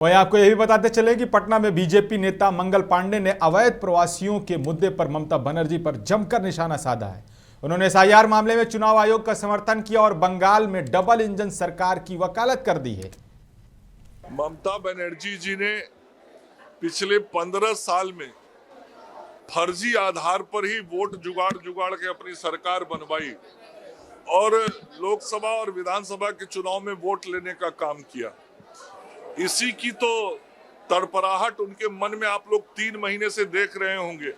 वहीं आपको यह भी बताते चले कि पटना में बीजेपी नेता मंगल पांडे ने अवैध प्रवासियों के मुद्दे पर ममता बनर्जी पर जमकर निशाना साधा है। उन्होंने एसआईआर मामले में चुनाव आयोग का समर्थन किया और बंगाल में डबल इंजन सरकार की वकालत कर दी है। ममता बनर्जी जी ने पिछले 15 साल में फर्जी आधार पर ही वोट जुगाड़ के अपनी सरकार बनवाई और लोकसभा और विधानसभा के चुनाव में वोट लेने का काम किया। इसी की तो तड़पड़ाहट उनके मन में आप लोग 3 महीने से देख रहे होंगे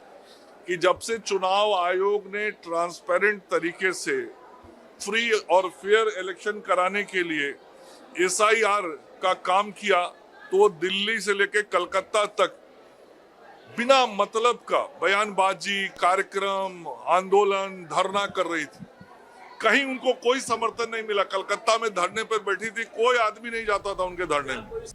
कि जब से चुनाव आयोग ने ट्रांसपेरेंट तरीके से फ्री और फेयर इलेक्शन कराने के लिए एसआईआर का काम किया, तो वो दिल्ली से लेकर कलकत्ता तक बिना मतलब का बयानबाजी, कार्यक्रम, आंदोलन, धरना कर रही थी। कहीं उनको कोई समर्थन नहीं मिला। कलकत्ता में धरने पर बैठी थी, कोई आदमी नहीं जाता था उनके धरने में।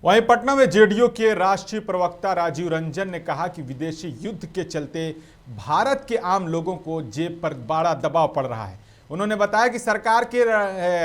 वहीं पटना में जेडीयू के राष्ट्रीय प्रवक्ता राजीव रंजन ने कहा कि विदेशी युद्ध के चलते भारत के आम लोगों को जेब पर बड़ा दबाव पड़ रहा है। उन्होंने बताया कि सरकार के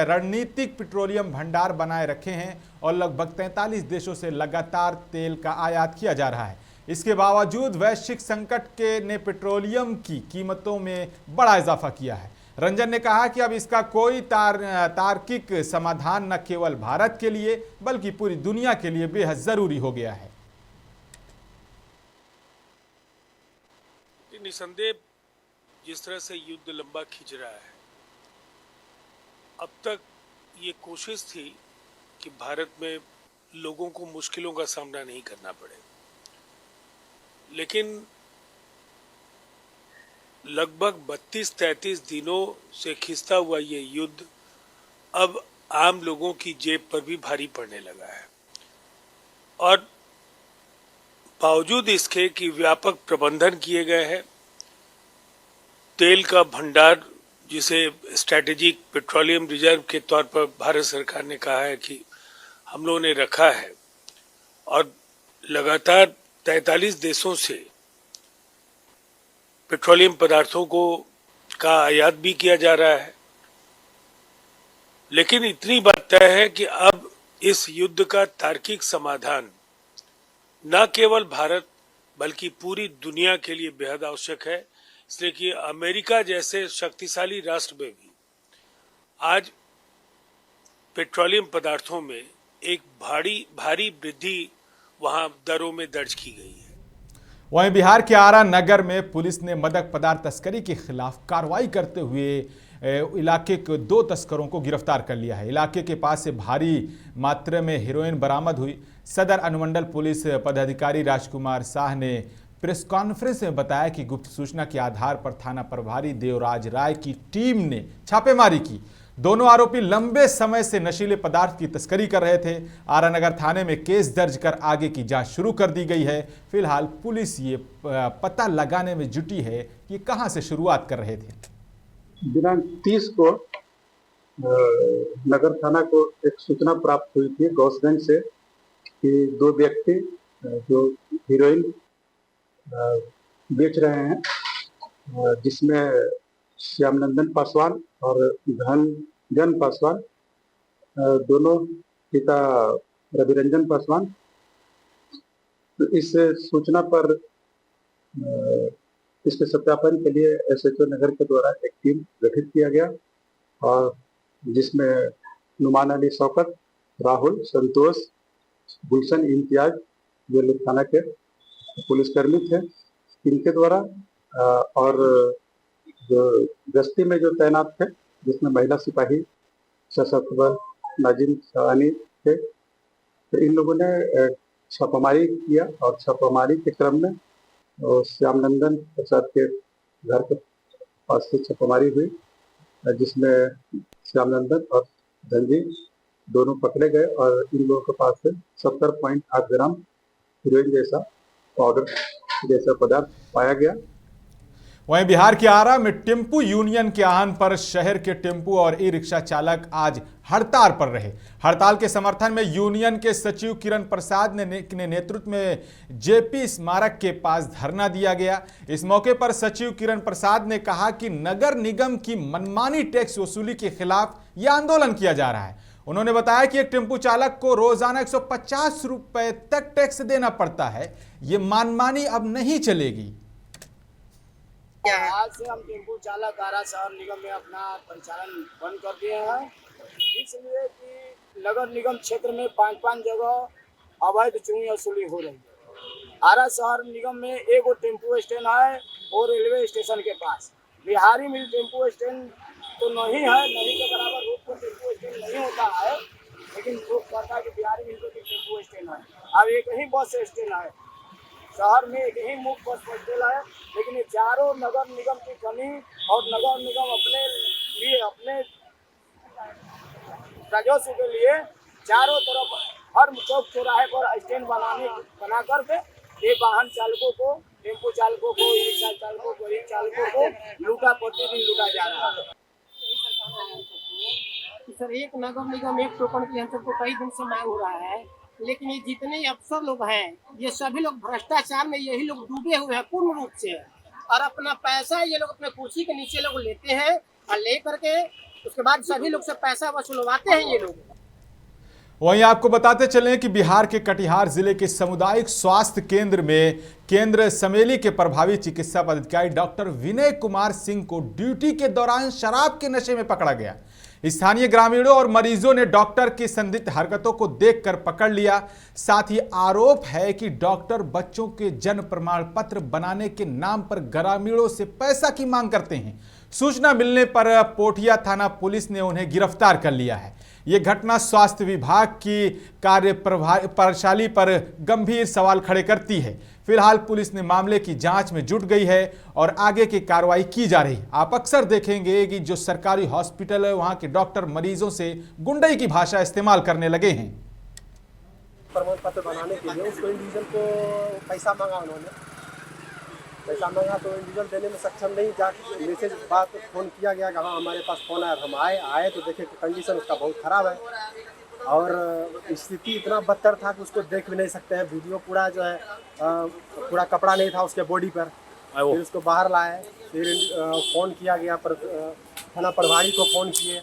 रणनीतिक पेट्रोलियम भंडार बनाए रखे हैं और लगभग 43 देशों से लगातार तेल का आयात किया जा रहा है। इसके बावजूद वैश्विक संकट ने पेट्रोलियम की कीमतों में बड़ा इजाफा किया है। रंजन ने कहा कि अब इसका कोई तार्किक समाधान न केवल भारत के लिए बल्कि पूरी दुनिया के लिए बेहद जरूरी हो गया है। निसंदेह जिस तरह से युद्ध लंबा खिंच रहा है, अब तक ये कोशिश थी कि भारत में लोगों को मुश्किलों का सामना नहीं करना पड़े, लेकिन लगभग 32-33 दिनों से खिंचता हुआ ये युद्ध अब आम लोगों की जेब पर भी भारी पड़ने लगा है। और बावजूद इसके कि व्यापक प्रबंधन किए गए हैं, तेल का भंडार जिसे स्ट्रैटेजिक पेट्रोलियम रिजर्व के तौर पर भारत सरकार ने कहा है कि हम लोगों ने रखा है, और लगातार 43 देशों से पेट्रोलियम पदार्थों का आयात भी किया जा रहा है। लेकिन इतनी बात तय है कि अब इस युद्ध का तार्किक समाधान न केवल भारत बल्कि पूरी दुनिया के लिए बेहद आवश्यक है, इसलिए कि अमेरिका जैसे शक्तिशाली राष्ट्र में भी आज पेट्रोलियम पदार्थों में एक भारी वृद्धि वहां दरों में दर्ज की गई है। वहीं बिहार के आरा नगर में पुलिस ने मादक पदार्थ तस्करी के खिलाफ कार्रवाई करते हुए इलाके के 2 तस्करों को गिरफ्तार कर लिया है। इलाके के पास से भारी मात्रा में हेरोइन बरामद हुई। सदर अनुमंडल पुलिस पदाधिकारी राजकुमार शाह ने प्रेस कॉन्फ्रेंस में बताया कि गुप्त सूचना के आधार पर थाना प्रभारी देवराज राय की टीम ने छापेमारी की। दोनों आरोपी लंबे समय से नशीले पदार्थ की तस्करी कर रहे थे। आरा नगर थाने में केस दर्ज कर आगे की जांच शुरू कर दी गई है। फिलहाल पुलिस ये पता लगाने में जुटी है कि कहां से शुरुआत कर रहे थे। दिनांक 30 को नगर थाना को एक सूचना प्राप्त हुई थी गौसगंज से कि 2 व्यक्ति जो हीरोइन बेच रहे हैं, जिसमें श्यामनंदन पासवान और धनजन पासवान, दोनों पिता रविरंजन पासवान। तो इस सूचना पर इसके सत्यापन के लिए एसएचओ नगर के द्वारा एक टीम गठित किया गया, और जिसमें नुमान अली शौकत, राहुल, संतोष, गुलशन इम्तियाज, जो लोग थाना के पुलिसकर्मी थे, इनके द्वारा और जो गश्ती में जो तैनात थे, जिसमें महिला सिपाही सशक्तबर नाजिम सहानी थे, तो इन लोगों ने छापामारी किया और छापामारी के क्रम में श्यामनंदन प्रसाद के घर के पास से छापामारी हुई, जिसमें श्यामनंदन और धनजी दोनों पकड़े गए और इन लोगों के पास से 70.8 ग्राम हीरोइन जैसा पाउडर जैसा पदार्थ पाया गया। वहीं बिहार के आरा में टेम्पू यूनियन के आह्वान पर शहर के टेम्पू और ई रिक्शा चालक आज हड़ताल पर रहे। हड़ताल के समर्थन में यूनियन के सचिव किरण प्रसाद ने नेतृत्व में जेपी स्मारक के पास धरना दिया गया। इस मौके पर सचिव किरण प्रसाद ने कहा कि नगर निगम की मनमानी टैक्स वसूली के खिलाफ यह आंदोलन किया जा रहा है। उन्होंने बताया कि एक टेम्पो चालक को रोजाना 150 रुपए तक टैक्स देना पड़ता है। ये मनमानी अब नहीं चलेगी। आज से हम टेम्पो चालक आरा शहर निगम में अपना परिचालन बंद कर दिए हैं, इसलिए कि नगर निगम क्षेत्र में 5-5 जगह अवैध चुंगी वसूली हो रही है। आरा शहर निगम में एक टेम्पो स्टैंड है और रेलवे स्टेशन के पास बिहारी मिल टेम्पो स्टैंड तो नहीं है, नहीं के बराबर रोड पर टेम्पो स्टैंड नहीं होता है, लेकिन लोग कहता है कि बिहारी मिल पर टेम्पो स्टैंड है। अब एक ही बस स्टैंड है शहर में, एक ही मुख्य बस स्टैंड है, लेकिन ये चारों नगर निगम की कमी और नगर निगम अपने लिए अपने राजस्व के लिए चारों तरफ हर चौक चौराहे पर स्टैंड बना करके ये वाहन चालकों को, टेम्पो चालकों को, रिक्शा चालकों को, रिक्शा चालकों को लूटा प्रतिदिन लूटा जा रहा है। सर एक नगर निगम एक टोकन की हम सबको कई दिन से मांग हो रहा है, लेकिन ये जितने अफसर लोग हैं ये सभी लोग भ्रष्टाचार में यही लोग डूबे हुए हैं पूर्ण रूप से, और अपना पैसा ये लोग अपने कुर्सी के नीचे लोग लेते हैं और ले करके उसके बाद सभी लोग से पैसा वसूलवाते हैं ये लोग। वहीं आपको बताते चलें कि बिहार के कटिहार जिले के सामुदायिक स्वास्थ्य केंद्र में केंद्र समेली के प्रभावी चिकित्सा पदाधिकारी डॉक्टर विनय कुमार सिंह को ड्यूटी के दौरान शराब के नशे में पकड़ा गया। स्थानीय ग्रामीणों और मरीजों ने डॉक्टर की संदिग्ध हरकतों को देखकर पकड़ लिया। साथ ही आरोप है कि डॉक्टर बच्चों के जन्म प्रमाण पत्र बनाने के नाम पर ग्रामीणों से पैसा की मांग करते हैं। सूचना मिलने पर पोठिया थाना पुलिस ने उन्हें गिरफ्तार कर लिया है। ये घटना स्वास्थ्य विभाग की कार्यप्रणाली पर गंभीर सवाल खड़े करती है। फिलहाल पुलिस ने मामले की जांच में जुट गई है और आगे की कार्रवाई की जा रही है। आप अक्सर देखेंगे कि जो सरकारी हॉस्पिटल है वहां के डॉक्टर मरीजों से गुंडई की भाषा इस्तेमाल करने लगे हैं। प्रमाण पत्र बनाने के लिए उसको इंडिविजुअल को पैसा मांगा, उन्होंने पैसा मांगा तो इंडिविजुअल देने में सक्षम नहीं। जाके मैसेज बात फ़ोन किया गया कि हाँ हमारे पास फ़ोन आया, हम आए तो देखे कि कंडीशन उसका बहुत ख़राब है और स्थिति इतना बदतर था कि उसको देख भी नहीं सकते हैं। वीडियो पूरा जो है पूरा कपड़ा नहीं था उसके बॉडी पर। फिर उसको बाहर लाए, फिर फ़ोन किया गया पर थाना प्रभारी को फ़ोन किए,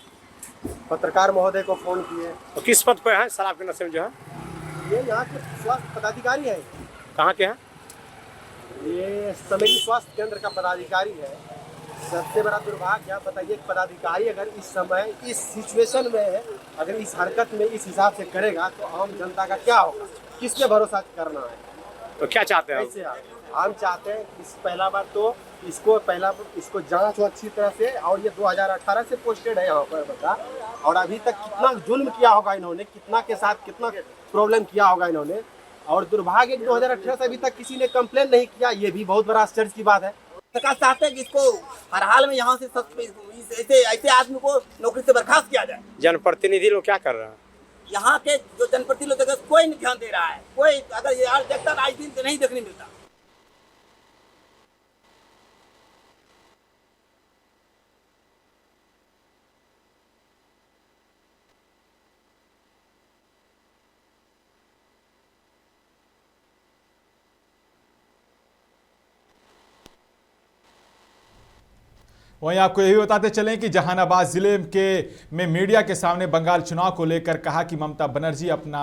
पत्रकार महोदय को फ़ोन किए। तो किस पद पे है शराब के नशे में जो है? ये यहाँ के स्वास्थ्य पदाधिकारी है। कहाँ के हैं? ये समेली स्वास्थ्य केंद्र का पदाधिकारी है। सबसे बड़ा दुर्भाग्य आप बताइए, पदाधिकारी अगर इस समय इस सिचुएशन में है, अगर इस हरकत में इस हिसाब से करेगा तो आम जनता का क्या होगा? किस पे भरोसा करना है? तो क्या चाहते हैं? कैसे हम चाहते हैं इस पहला बात तो इसको जांच हो अच्छी तरह से। और ये 2018 से पोस्टेड है यहाँ पर बता, और अभी तक कितना जुल्म किया होगा इन्होंने, कितना के साथ कितना प्रॉब्लम किया होगा इन्होंने। और दुर्भाग्य 2018 से अभी तक किसी ने कंप्लेन नहीं किया, ये भी बहुत बड़ा आश्चर्य की बात है। सरकार चाहते हैं कि इसको हर हाल में यहाँ से ऐसे आदमी को नौकरी से बर्खास्त किया जाए। जनप्रतिनिधि लोग क्या कर रहे हैं? यहाँ के जो जनप्रतिनिधि लोग कोई नहीं ध्यान दे रहा है। कोई अगर ये आज देखता आज दिन तो नहीं देखने मिलता। वहीं आपको यही बताते चलें कि जहानाबाद जिले में मीडिया के सामने बंगाल चुनाव को लेकर कहा कि ममता बनर्जी अपना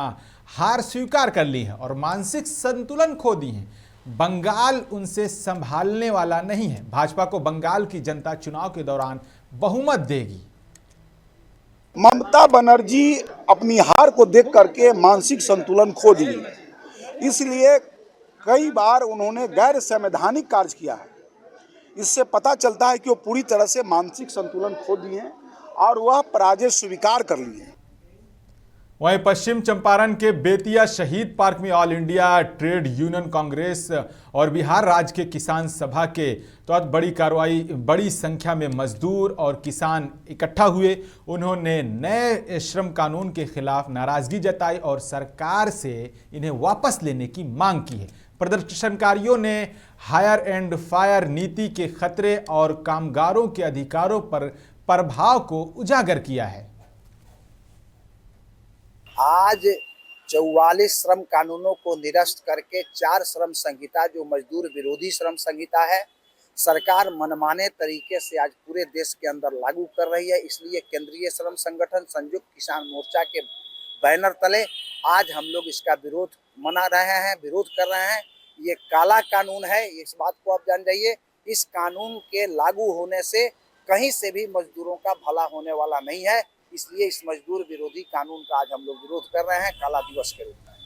हार स्वीकार कर ली है और मानसिक संतुलन खो दी है। बंगाल उनसे संभालने वाला नहीं है। भाजपा को बंगाल की जनता चुनाव के दौरान बहुमत देगी। ममता बनर्जी अपनी हार को देख करके मानसिक संतुलन खो दी है, इसलिए कई बार उन्होंने गैर संवैधानिक कार्य किया है। इससे पता चलता है कि वो पूरी तरह से मानसिक संतुलन खो दिए हैं और वह पराजय स्वीकार कर लिए हैं। वहीं पश्चिम चंपारण के बेतिया शहीद पार्क में all India trade union Congress और बिहार राज्य के किसान सभा के तहत बड़ी संख्या में मजदूर और किसान इकट्ठा हुए। उन्होंने नए श्रम कानून के खिलाफ नाराजगी जताई और सरकार से इन्हें वापस लेने की मांग की है। प्रदर्शनकारियों ने हायर एंड फायर नीति के खतरे और कामगारों के अधिकारों पर प्रभाव को उजागर किया है। आज 44 श्रम कानूनों को निरस्त करके 4 श्रम संहिता जो मजदूर विरोधी श्रम संहिता है सरकार मनमाने तरीके से आज पूरे देश के अंदर लागू कर रही है। इसलिए केंद्रीय श्रम संगठन संयुक्त किसान मोर्चा के बैनर तले आज हम लोग इसका विरोध मना रहे हैं, विरोध कर रहे हैं। ये काला कानून है, इस बात को आप जान जाइए। इस कानून के लागू होने से कहीं से भी मजदूरों का भला होने वाला नहीं है। इसलिए इस मजदूर विरोधी कानून का आज हम लोग विरोध कर रहे हैं काला दिवस के रूप में।